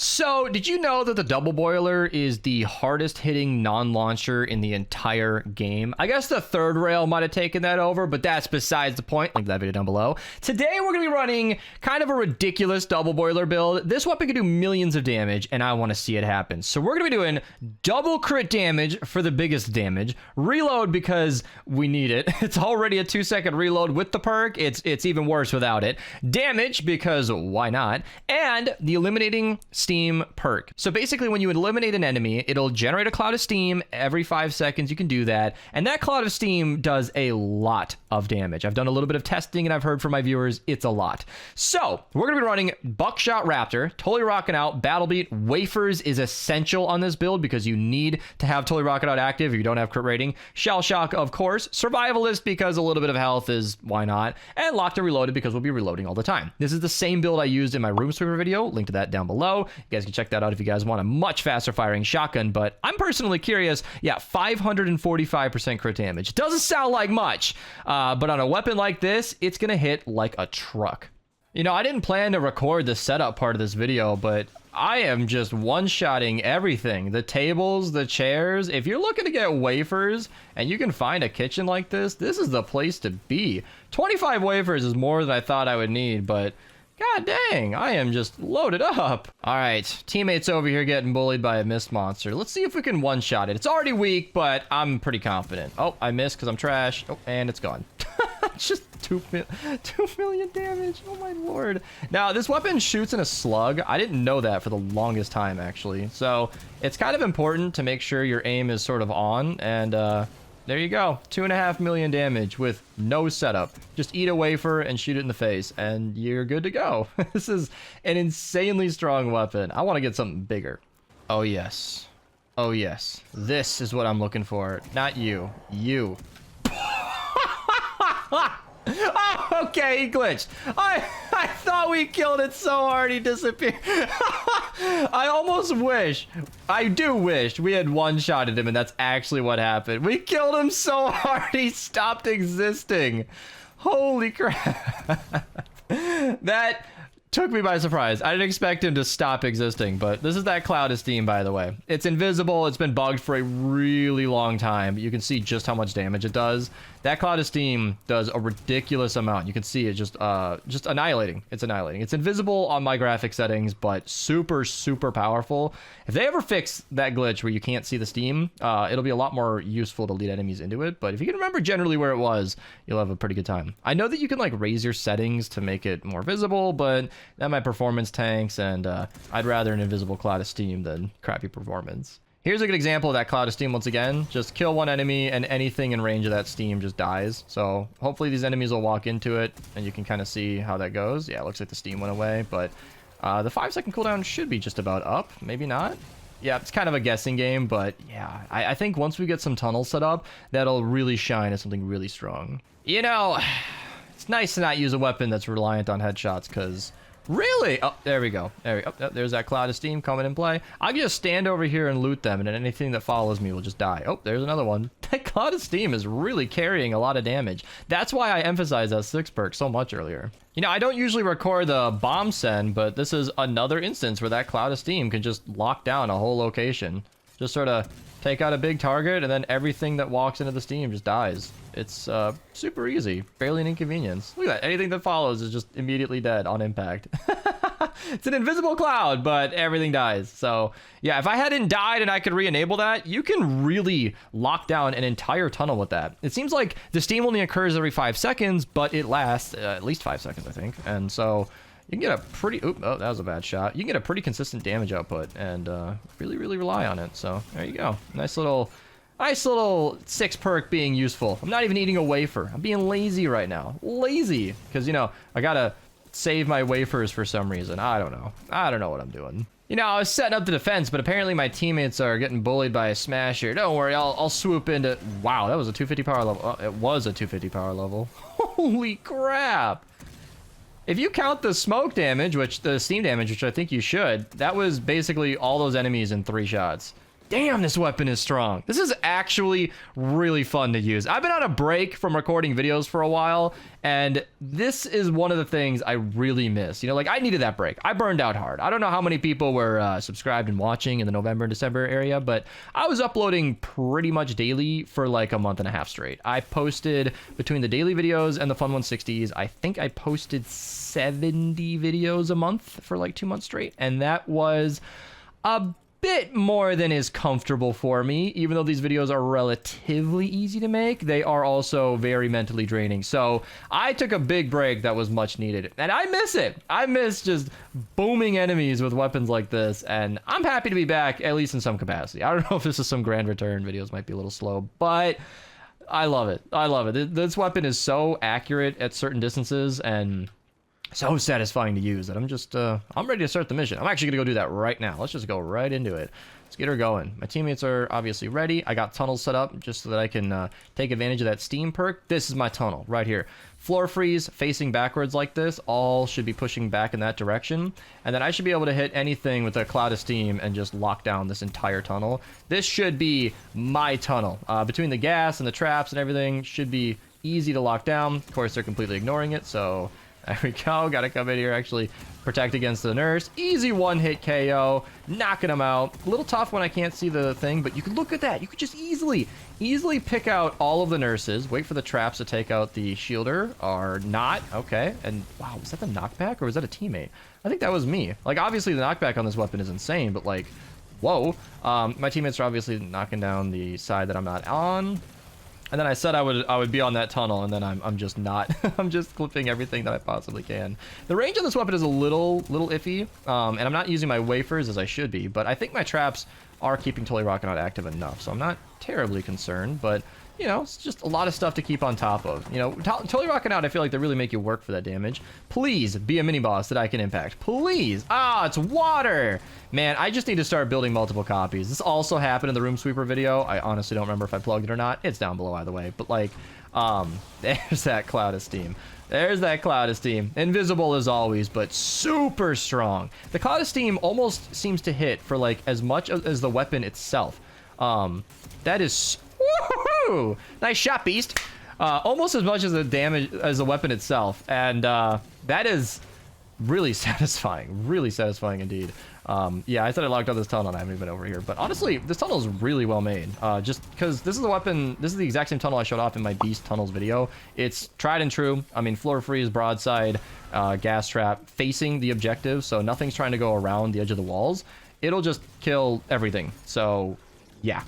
So, did you know that the double boiler is the hardest hitting non-launcher in the entire game? I guess the third rail might have taken that over, but that's besides the point. Link to that video down below. Today, we're going to be running kind of a ridiculous double boiler build. This weapon can do millions of damage, and I want to see it happen. So, we're going to be doing double crit damage for the biggest damage. Reload because we need it. It's already a 2-second reload with the perk. It's even worse without it. Damage because why not? And the eliminating steam perk. So basically when you eliminate an enemy, it'll generate a cloud of steam every 5 seconds. You can do that. And that cloud of steam does a lot of damage. I've done a little bit of testing and I've heard from my viewers, it's a lot. So we're going to be running Buckshot Raptor, totally rocking out, Battle Beat. Wafers is essential on this build because you need to have totally rocking out active if you don't have crit rating. Shell Shock, of course. Survivalist because a little bit of health is why not. And Locked and Reloaded because we'll be reloading all the time. This is the same build I used in my room sweeper video. Link to that down below. You guys can check that out if you guys want a much faster firing shotgun, but I'm personally curious. Yeah, 545% crit damage. Doesn't sound like much, but on a weapon like this, it's gonna hit like a truck. You know, I didn't plan to record the setup part of this video, but I am just one-shotting everything. The tables, the chairs. If you're looking to get wafers and you can find a kitchen like this is the place to be. 25 wafers is more than I thought I would need, but god dang, I am just loaded up. All right, teammates over here getting bullied by a mist monster. Let's see if we can one-shot it. It's already weak, but I'm pretty confident. Oh, I missed because I'm trash. Oh, and it's gone. Just 2 million damage. Oh my lord. Now, this weapon shoots in a slug. I didn't know that for the longest time, actually. So it's kind of important to make sure your aim is sort of on, and there you go. 2.5 million damage with no setup. Just eat a wafer and shoot it in the face, and you're good to go. This is an insanely strong weapon. I want to get something bigger. Oh, yes. Oh, yes. This is what I'm looking for. Not you. You. Oh, okay, he glitched. I thought we killed it so hard he disappeared. I almost wish, I do wish we had one-shotted him and that's actually what happened. We killed him so hard he stopped existing. Holy crap. That took me by surprise. I didn't expect him to stop existing, but this is that cloud of steam, by the way. It's invisible. It's been bugged for a really long time. You can see just how much damage it does. That cloud of steam does a ridiculous amount. You can see it just annihilating. It's annihilating. It's invisible on my graphic settings, but super, super powerful. If they ever fix that glitch where you can't see the steam, it'll be a lot more useful to lead enemies into it. But if you can remember generally where it was, you'll have a pretty good time. I know that you can like raise your settings to make it more visible, but that my performance tanks, and I'd rather an invisible cloud of steam than crappy performance. Here's a good example of that cloud of steam once again. Just kill one enemy and anything in range of that steam just dies. So hopefully these enemies will walk into it and you can kind of see how that goes. Yeah, it looks like the steam went away, but the 5-second cooldown should be just about up. Maybe not. Yeah, it's kind of a guessing game, but yeah, I think once we get some tunnels set up, that'll really shine as something really strong. You know, it's nice to not use a weapon that's reliant on headshots because... Really? Oh, there we go. There we go. Oh, there's that cloud of steam coming in play. I can just stand over here and loot them, and then anything that follows me will just die. Oh, there's another one. That cloud of steam is really carrying a lot of damage. That's why I emphasized that 6 perk so much earlier. You know, I don't usually record the bomb send, but this is another instance where that cloud of steam can just lock down a whole location. Just sort of take out a big target, and then everything that walks into the steam just dies. It's super easy. Barely an inconvenience. Look at that. Anything that follows is just immediately dead on impact. It's an invisible cloud, but everything dies. So, yeah, if I hadn't died and I could re-enable that, you can really lock down an entire tunnel with that. It seems like the steam only occurs every 5 seconds, but it lasts at least 5 seconds, I think. And so... you can get a pretty... oh, that was a bad shot. You can get a pretty consistent damage output and really, really rely on it. So there you go. Nice little 6 perk being useful. I'm not even eating a wafer. I'm being lazy right now. Lazy. Because, you know, I gotta save my wafers for some reason. I don't know. I don't know what I'm doing. You know, I was setting up the defense, but apparently my teammates are getting bullied by a smasher. Don't worry, I'll swoop into... wow, that was a 250 power level. Oh, it was a 250 power level. Holy crap. If you count the smoke damage, the steam damage, which I think you should, that was basically all those enemies in 3 shots. Damn, this weapon is strong. This is actually really fun to use. I've been on a break from recording videos for a while, and this is one of the things I really miss. You know, like, I needed that break. I burned out hard. I don't know how many people were subscribed and watching in the November and December area, but I was uploading pretty much daily for like a month and a half straight. I posted between the daily videos and the Fun 160s, I think I posted 70 videos a month for like 2 months straight, and that was a bit more than is comfortable for me. Even though these videos are relatively easy to make, they are also very mentally draining. So I took a big break that was much needed, and I miss it. I miss just booming enemies with weapons like this, and I'm happy to be back, at least in some capacity. I don't know if this is some grand return. Videos might be a little slow, but I love it. I love it. This weapon is so accurate at certain distances and so satisfying to use that I'm ready to start the mission. I'm actually gonna go do that right now. Let's just go right into it. Let's get her going. My teammates are obviously ready. I got tunnels set up just so that I can take advantage of that steam perk. This is my tunnel right here. Floor freeze facing backwards like this. All should be pushing back in that direction. And then I should be able to hit anything with a cloud of steam and just lock down this entire tunnel. This should be my tunnel. Between the gas and the traps and everything, should be easy to lock down. Of course, they're completely ignoring it, so there we go. Gotta come in here, actually protect against the nurse. Easy one-hit KO, knocking them out. A little tough when I can't see the thing, but you could look at that. You could just easily pick out all of the nurses, wait for the traps to take out the shielder, or not. Okay, and wow, was that the knockback, or was that a teammate? I think that was me. Like, obviously the knockback on this weapon is insane, but like, whoa. My teammates are obviously knocking down the side that I'm not on. And then I said I would be on that tunnel, and then I'm just not. I'm just clipping everything that I possibly can. The range on this weapon is a little iffy, and I'm not using my wafers as I should be, but I think my traps are keeping Totally Rockin' Out active enough, so I'm not terribly concerned, but you know, it's just a lot of stuff to keep on top of. You know, Totally Rockin' Out, I feel like they really make you work for that damage. Please be a mini boss that I can impact. Please. Ah, it's water. Man, I just need to start building multiple copies. This also happened in the room sweeper video. I honestly don't remember if I plugged it or not. It's down below either way. But like, there's that cloud of steam. There's that cloud of steam. Invisible as always, but super strong. The cloud of steam almost seems to hit for like as much as the weapon itself. That is... Woohoo! Nice shot, beast. Almost as much as the damage as the weapon itself, and that is really satisfying indeed. Yeah, I said I locked on this tunnel and I haven't even been over here, but honestly, this tunnel is really well made. Just because this is the weapon, this is the exact same tunnel I showed off in my beast tunnels video. It's tried and true. I mean, floor freeze, broadside, gas trap, facing the objective, so nothing's trying to go around the edge of the walls. It'll just kill everything. So yeah,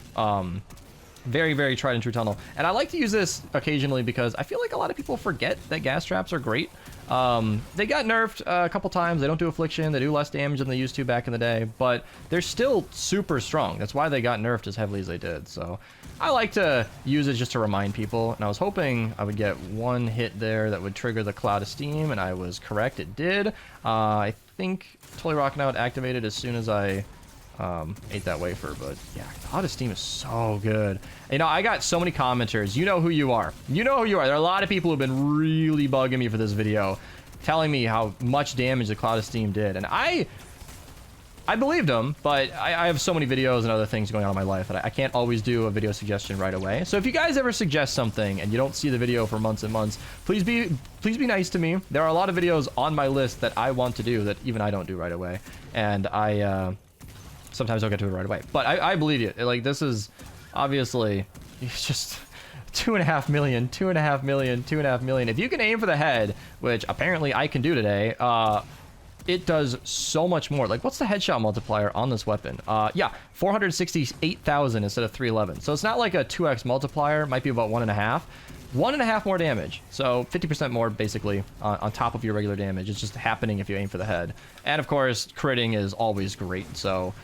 very tried and true tunnel, and I like to use this occasionally because I feel like a lot of people forget that gas traps are great. They got nerfed a couple times. They don't do affliction. They do less damage than they used to back in the day, but they're still super strong. That's why they got nerfed as heavily as they did. So I like to use it just to remind people, and I was hoping I would get one hit there that would trigger the cloud of steam, and I was correct. It did. I think Totally Rockin' Out activated as soon as I ate that wafer, but yeah, Cloud of Steam is so good. You know, I got so many commenters. You know who you are. You know who you are. There are a lot of people who've been really bugging me for this video, telling me how much damage the Cloud of Steam did, and I believed them, but I have so many videos and other things going on in my life that I can't always do a video suggestion right away. So if you guys ever suggest something and you don't see the video for months and months, please be nice to me. There are a lot of videos on my list that I want to do that even I don't do right away, and sometimes I'll get to it right away, but I believe you. Like, this is obviously, it's just 2.5 million, 2.5 million, 2.5 million. If you can aim for the head, which apparently I can do today, it does so much more. Like, what's the headshot multiplier on this weapon? Yeah, 468,000 instead of 311. So it's not like a 2x multiplier. It might be about 1.5 more damage, so 50% more basically on top of your regular damage. It's just happening if you aim for the head, and of course critting is always great. So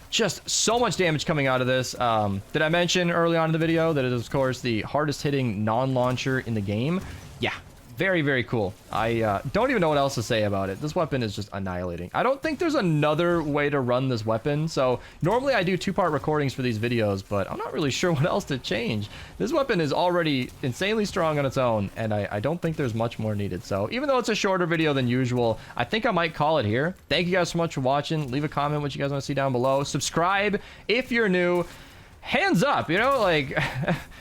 just so much damage coming out of this. Did I mention early on in the video that it is of course the hardest hitting non-launcher in the game? Yeah, Very, very cool. I don't even know what else to say about it. This weapon is just annihilating. I don't think there's another way to run this weapon. So normally I do 2-part recordings for these videos, but I'm not really sure what else to change. This weapon is already insanely strong on its own, and I don't think there's much more needed. So even though it's a shorter video than usual, I think I might call it here. Thank you guys so much for watching. Leave a comment what you guys want to see down below. Subscribe if you're new. Hands up, you know, like,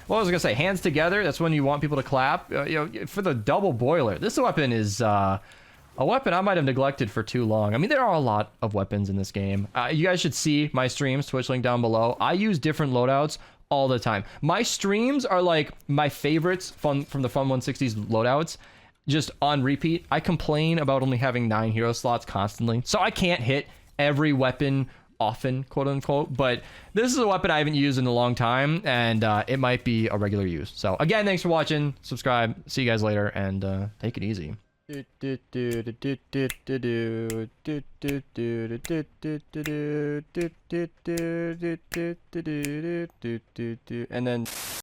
what was I gonna say? Hands together. That's when you want people to clap. You know, for the double boiler. This weapon is a weapon I might have neglected for too long. I mean, there are a lot of weapons in this game. You guys should see my streams, Twitch link down below. I use different loadouts all the time. My streams are like my favorites from the Fun 160s loadouts, just on repeat. I complain about only having 9 hero slots constantly, so I can't hit every weapon often, quote unquote, but this is a weapon I haven't used in a long time, and it might be a regular use. So again, thanks for watching. Subscribe. See you guys later, and take it easy. And then